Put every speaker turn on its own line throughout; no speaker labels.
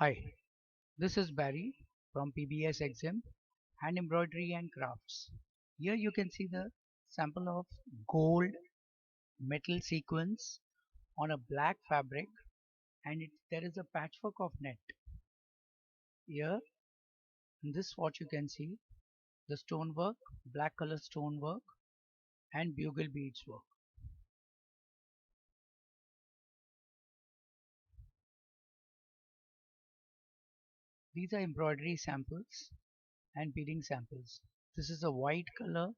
Hi, this is Barry from PBS Exim Hand Embroidery and Crafts. Here you can see the sample of gold metal sequence on a black fabric, and there is a patchwork of net. Here in this what you can see the stonework, black color stonework and bugle beads work. These are embroidery samples and beading samples. This is a white color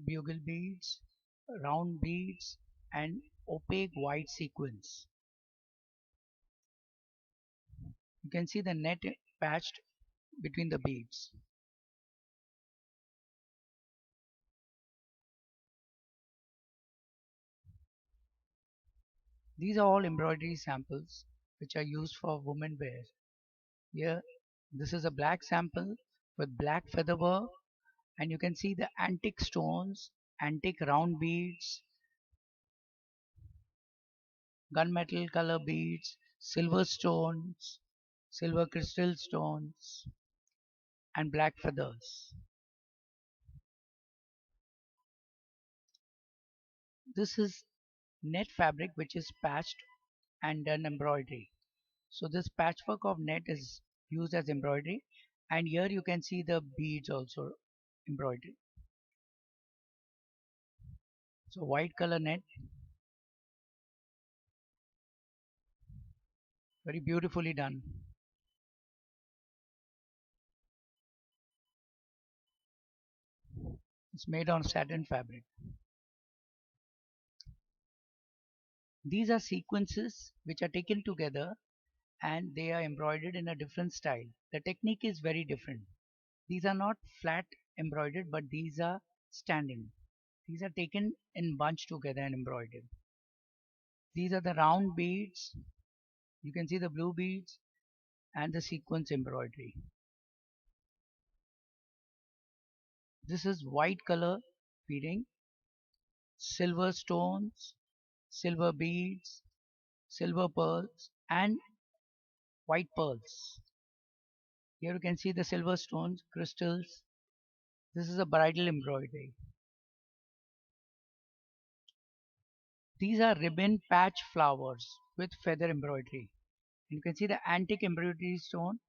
bugle beads, round beads and opaque white sequence. You can see the net patched between the beads. These are all embroidery samples which are used for women wear. Here this is a black sample with black feather work, and you can see the antique stones, antique round beads, gunmetal color beads, silver stones, silver crystal stones and black feathers. This is net fabric which is patched and done embroidery. So this patchwork of net is used as embroidery, and here you can see the beads also embroidery. So white color net, very beautifully done. It's made on satin fabric. These are sequences which are taken together and they are embroidered in a different style. The technique is very different. These are not flat embroidered, but these are standing. These are taken in bunch together and embroidered. These are the round beads. You can see the blue beads and the sequence embroidery. This is white color beading, silver stones, silver beads, silver pearls and white pearls. Here you can see the silver stones, crystals. This is a bridal embroidery. These are ribbon patch flowers with feather embroidery. And you can see the antique embroidery stone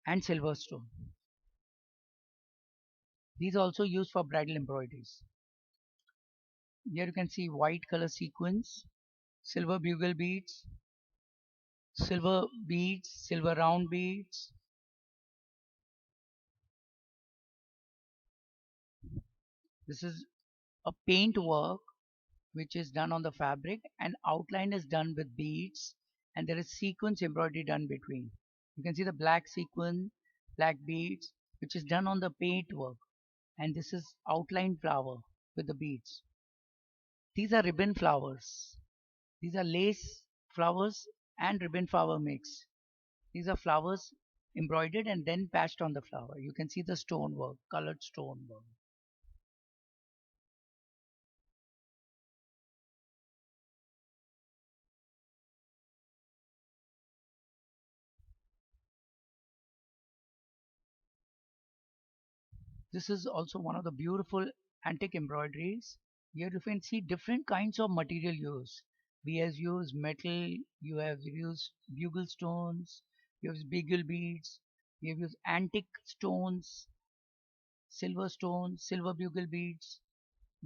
and silver stone. These are also used for bridal embroideries. Here you can see white color sequins, silver bugle beads, silver round beads. This is a paint work which is done on the fabric, and outline is done with beads, and there is sequence embroidery done between. You can see the black sequin, black beads which is done on the paint work, and this is outline flower with the beads. These are ribbon flowers. These are lace flowers and ribbon flower mix. These are flowers embroidered and then patched on the flower. You can see the stone work, colored stone work. This is also one of the beautiful antique embroideries. Here you can see different kinds of material used. We have used metal, you have used bugle stones, you have used bugle beads, we have used antique stones, silver bugle beads,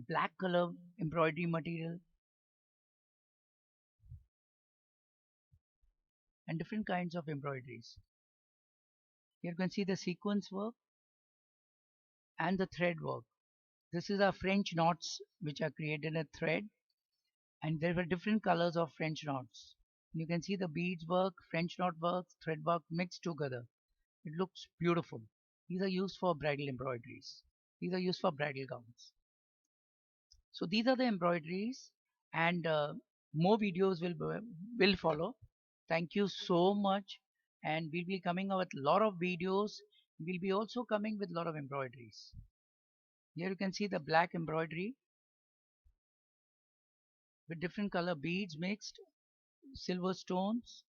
black color embroidery material, and different kinds of embroideries. Here you can see the sequence work and the thread work. This is our French knots which are created in a thread, and there were different colors of French knots. You can see the beads work, French knot work, thread work mixed together. It looks beautiful. These are used for bridal embroideries. These are used for bridal gowns. So these are the embroideries, and more videos will follow. Thank you so much, and we'll be coming out with a lot of videos. We'll be also coming with a lot of embroideries. Here you can see the black embroidery with different color beads mixed, silver stones,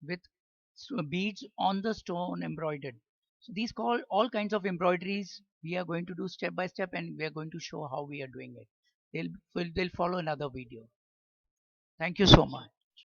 with beads on the stone embroidered. So these call all kinds of embroideries we are going to do step by step, and we are going to show how we are doing it. They'll follow another video. Thank you so much.